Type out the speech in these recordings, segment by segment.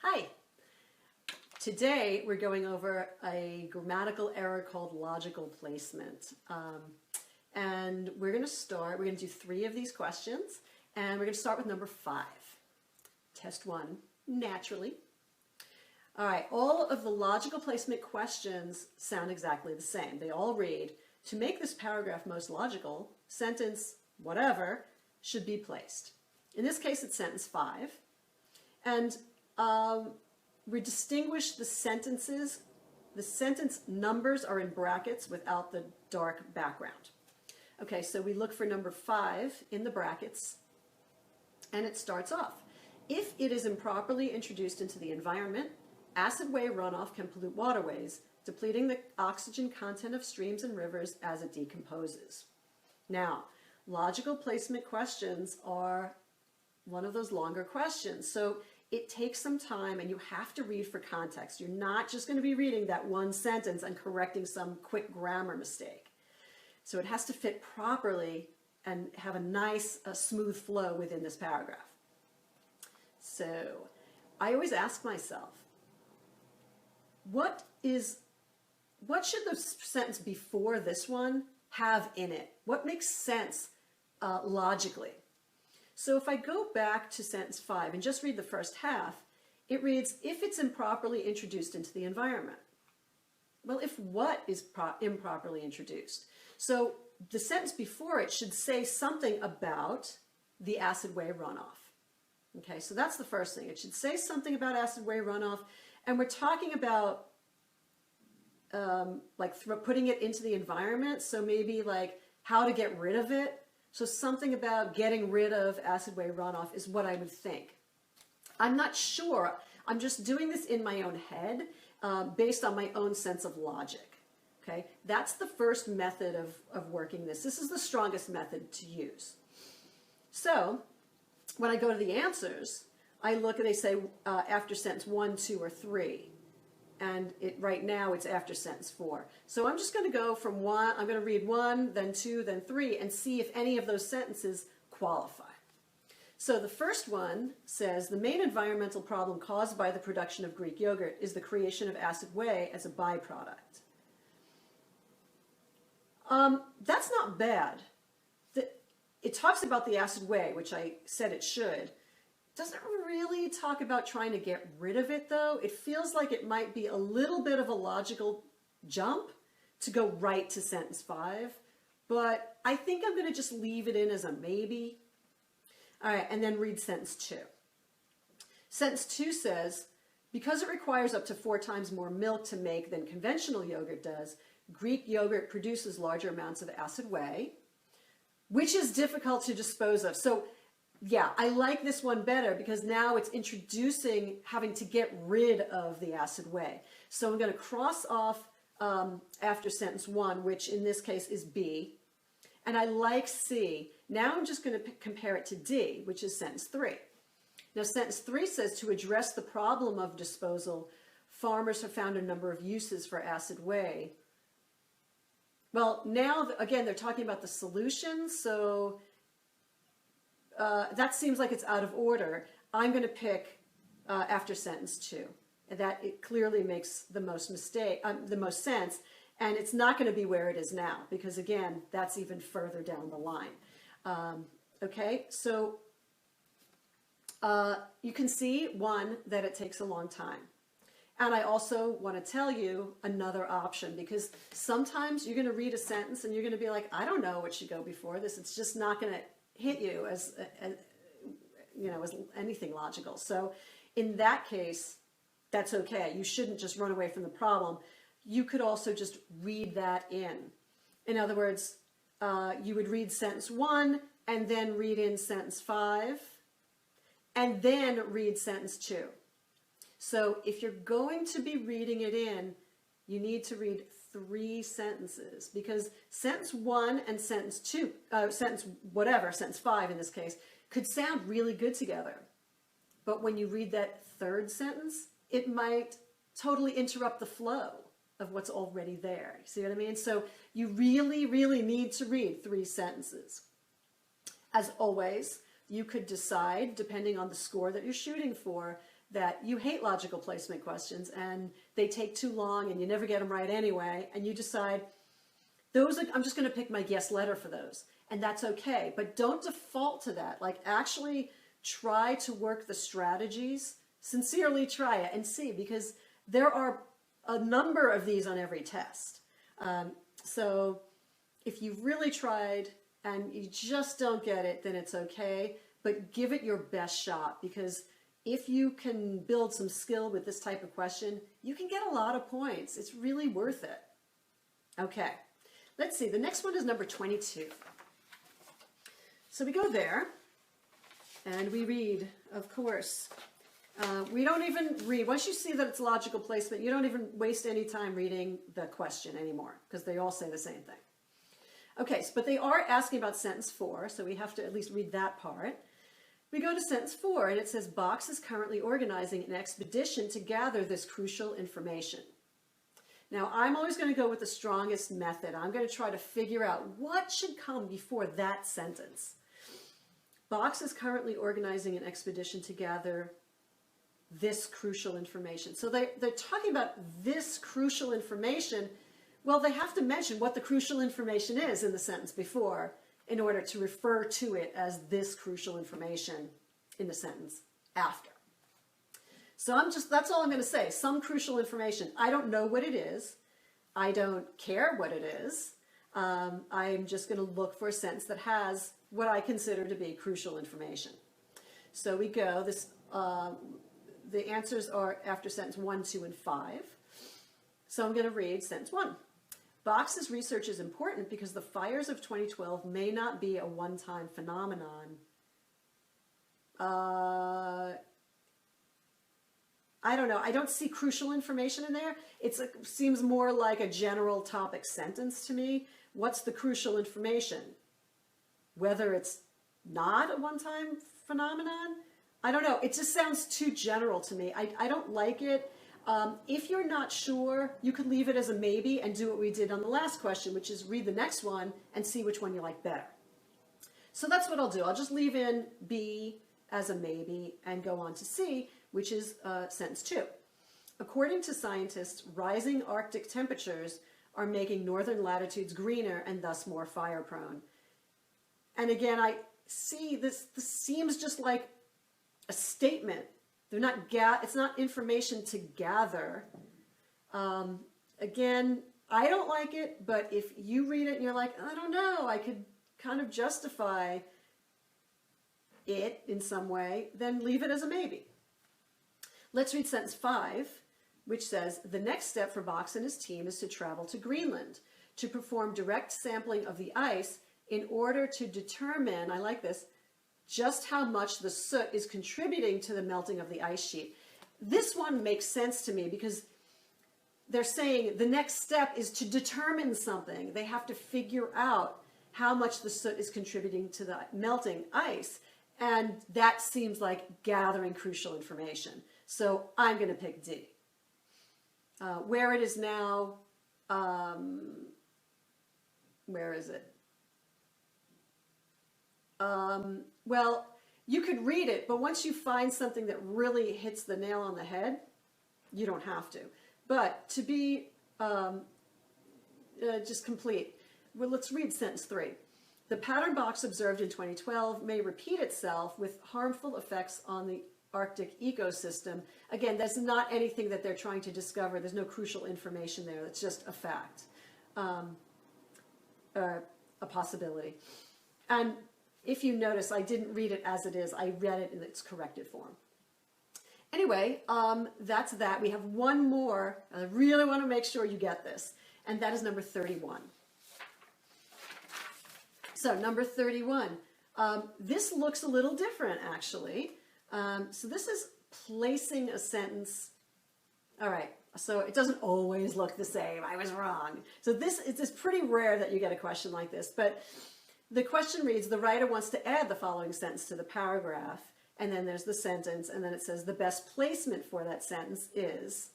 Hi. Today we're going over a grammatical error called logical placement. And we're going to do 3 of these questions, and we're going to start with number 5. Test 1, naturally. All right, all of the logical placement questions sound exactly the same. They all read, to make this paragraph most logical, sentence whatever should be placed. In this case, it's sentence 5. And we distinguish the sentences. The sentence numbers are in brackets without the dark background. Okay, so we look for number 5 in the brackets, and it starts off. If it is improperly introduced into the environment, acid way runoff can pollute waterways, depleting the oxygen content of streams and rivers as it decomposes. Now, logical placement questions are one of those longer questions. So it takes some time, and you have to read for context. You're not just going to be reading that one sentence and correcting some quick grammar mistake. So it has to fit properly and have a nice, smooth flow within this paragraph. So I always ask myself, what should the sentence before this one have in it? What makes sense logically? So if I go back to sentence 5 and just read the first half, it reads, if it's improperly introduced into the environment. Well, if what is improperly introduced? So the sentence before it should say something about the acid way runoff. Okay, so that's the first thing. It should say something about acid way runoff, and we're talking about putting it into the environment, so maybe like how to get rid of it. So something about getting rid of acid way runoff is what I would think. I'm not sure. I'm just doing this in my own head based on my own sense of logic. Okay, that's the first method of working this. This is the strongest method to use. So when I go to the answers, I look and they say after sentence 1, 2, or 3. And right now it's after sentence 4. So I'm just going to go from 1, I'm going to read 1, then 2, then 3, and see if any of those sentences qualify. So the first one says, the main environmental problem caused by the production of Greek yogurt is the creation of acid way as a byproduct. That's not bad. It talks about the acid way, which I said it should. Doesn't really talk about trying to get rid of it, though. It feels like it might be a little bit of a logical jump to go right to sentence 5, but I think I'm going to just leave it in as a maybe. All right, and then read sentence 2. Sentence 2 says, because it requires up to 4 times more milk to make than conventional yogurt does, Greek yogurt produces larger amounts of acid way, which is difficult to dispose of. So yeah, I like this one better because now it's introducing having to get rid of the acid way. So I'm going to cross off after sentence 1, which in this case is B. And I like C. Now I'm just going to compare it to D, which is sentence 3. Now sentence 3 says, to address the problem of disposal, farmers have found a number of uses for acid way. Well, now, again, they're talking about the solution, so that seems like it's out of order. I'm going to pick after sentence 2. That it clearly makes the most sense, and it's not going to be where it is now because again, that's even further down the line. Okay, so you can see that it takes a long time. And I also want to tell you another option because sometimes you're going to read a sentence and you're going to be like, I don't know what should go before this. It's just not going to hit you as anything logical. So in that case, that's okay. You shouldn't just run away from the problem. You could also just read that in. In other words, you would read sentence 1 and then read in sentence 5 and then read sentence 2. So if you're going to be reading it in, you need to read 3 sentences because sentence 1 and sentence 2, sentence 5 in this case, could sound really good together. But when you read that 3rd sentence, it might totally interrupt the flow of what's already there. You see what I mean? So you really, really need to read 3 sentences. As always, you could decide, depending on the score that you're shooting for, that you hate logical placement questions and they take too long and you never get them right anyway, and you decide, I'm just going to pick my guess letter for those. And that's okay. But don't default to that. Like, actually try to work the strategies. Sincerely try it and see, because there are a number of these on every test. So if you've really tried and you just don't get it, then it's okay. But give it your best shot, because if you can build some skill with this type of question, you can get a lot of points. It's really worth it. Okay, let's see. The next one is number 22. So we go there and we read, of course. We don't even read. Once you see that it's logical placement, you don't even waste any time reading the question anymore, because they all say the same thing. Okay, but they are asking about sentence 4, so we have to at least read that part. We go to sentence 4, and it says, Box is currently organizing an expedition to gather this crucial information. Now, I'm always going to go with the strongest method. I'm going to try to figure out what should come before that sentence. Box is currently organizing an expedition to gather this crucial information. So they're talking about this crucial information. Well, they have to mention what the crucial information is in the sentence before in order to refer to it as this crucial information in the sentence after. So that's all I'm going to say. Some crucial information. I don't know what it is. I don't care what it is. I'm just going to look for a sentence that has what I consider to be crucial information. So we go, the answers are after sentence 1, 2, and 5. So I'm going to read sentence 1. Box's research is important because the fires of 2012 may not be a one-time phenomenon. I don't know. I don't see crucial information in there. It seems more like a general topic sentence to me. What's the crucial information? Whether it's not a one-time phenomenon? I don't know. It just sounds too general to me. I don't like it. If you're not sure, you could leave it as a maybe and do what we did on the last question, which is read the next one and see which one you like better. So that's what I'll do. I'll just leave in B as a maybe and go on to C, which is sentence 2. According to scientists, rising Arctic temperatures are making northern latitudes greener and thus more fire prone. And again, I see this seems just like a statement. They're not it's not information to gather. Again, I don't like it, but if you read it and you're like, I don't know, I could kind of justify it in some way, then leave it as a maybe. Let's read sentence 5, which says, the next step for Box and his team is to travel to Greenland to perform direct sampling of the ice in order to determine, I like this, just how much the soot is contributing to the melting of the ice sheet. This one makes sense to me because they're saying the next step is to determine something. They have to figure out how much the soot is contributing to the melting ice. And that seems like gathering crucial information. So I'm going to pick D. Where it is now, where is it? Well, you could read it, but once you find something that really hits the nail on the head, you don't have to. But to be just complete, well, let's read sentence 3. The pattern Box observed in 2012 may repeat itself with harmful effects on the Arctic ecosystem. Again, that's not anything that they're trying to discover. There's no crucial information there. It's just a fact, a possibility. And if you notice, I didn't read it as it is. I read it in its corrected form. Anyway, that's that. We have one more. I really want to make sure you get this. And that is number 31. So number 31. This looks a little different, actually. So this is placing a sentence. All right. So it doesn't always look the same. I was wrong. So it's pretty rare that you get a question like this. But the question reads, the writer wants to add the following sentence to the paragraph, and then there's the sentence, and then it says the best placement for that sentence is,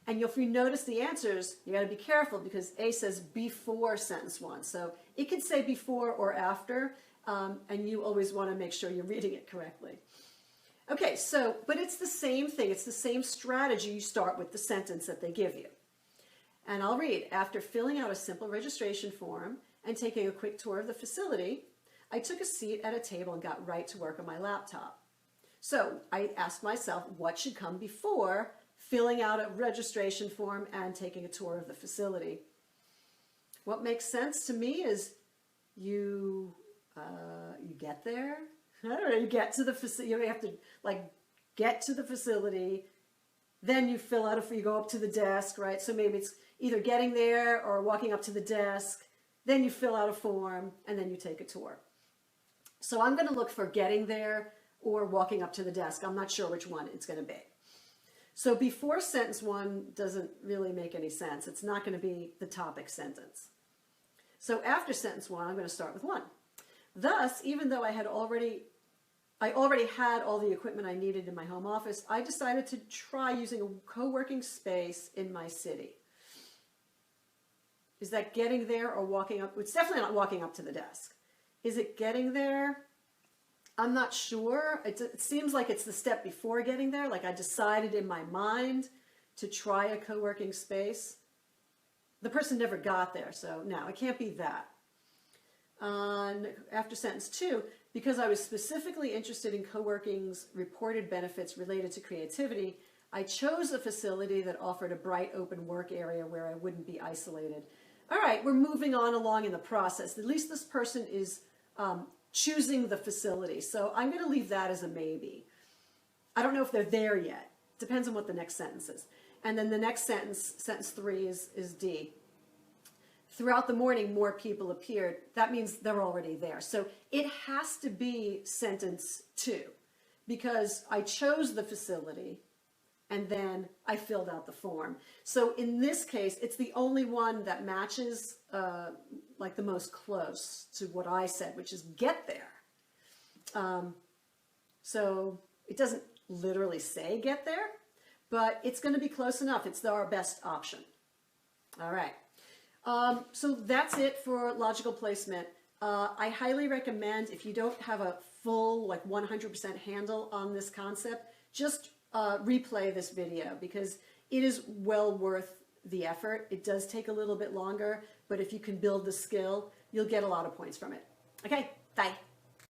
and if you notice the answers, you got to be careful because A says before sentence 1. So it could say before or after, and you always want to make sure you're reading it correctly. Okay, so, but it's the same thing. It's the same strategy. You start with the sentence that they give you. And I'll read. After filling out a simple registration form and taking a quick tour of the facility, I took a seat at a table and got right to work on my laptop. So I asked myself, what should come before filling out a registration form and taking a tour of the facility? What makes sense to me is you get there. I don't know, you get to the facility, you have to get to the facility, then you fill out you go up to the desk, right? So maybe it's either getting there or walking up to the desk, then you fill out a form, and then you take a tour. So I'm going to look for getting there or walking up to the desk. I'm not sure which one it's going to be. So before sentence 1 doesn't really make any sense. It's not going to be the topic sentence. So after sentence 1, I'm going to start with 1. Thus, even though I already had all the equipment I needed in my home office, I decided to try using a co-working space in my city. Is that getting there or walking up? It's definitely not walking up to the desk. Is it getting there? I'm not sure. It seems like it's the step before getting there. Like I decided in my mind to try a co-working space. The person never got there, so no, it can't be that. After sentence 2, because I was specifically interested in co-working's reported benefits related to creativity, I chose a facility that offered a bright open work area where I wouldn't be isolated. All right, we're moving on along in the process. At least this person is choosing the facility. So I'm going to leave that as a maybe. I don't know if they're there yet. Depends on what the next sentence is. And then the next sentence, sentence 3 is D. Throughout the morning, more people appeared. That means they're already there. So it has to be sentence 2 because I chose the facility and then I filled out the form. So in this case, it's the only one that matches like the most close to what I said, which is get there. So it doesn't literally say get there, but it's going to be close enough. It's our best option. All right. So that's it for logical placement. I highly recommend, if you don't have a full, 100% handle on this concept, just replay this video because it is well worth the effort. It does take a little bit longer, but if you can build the skill, you'll get a lot of points from it. Okay, bye.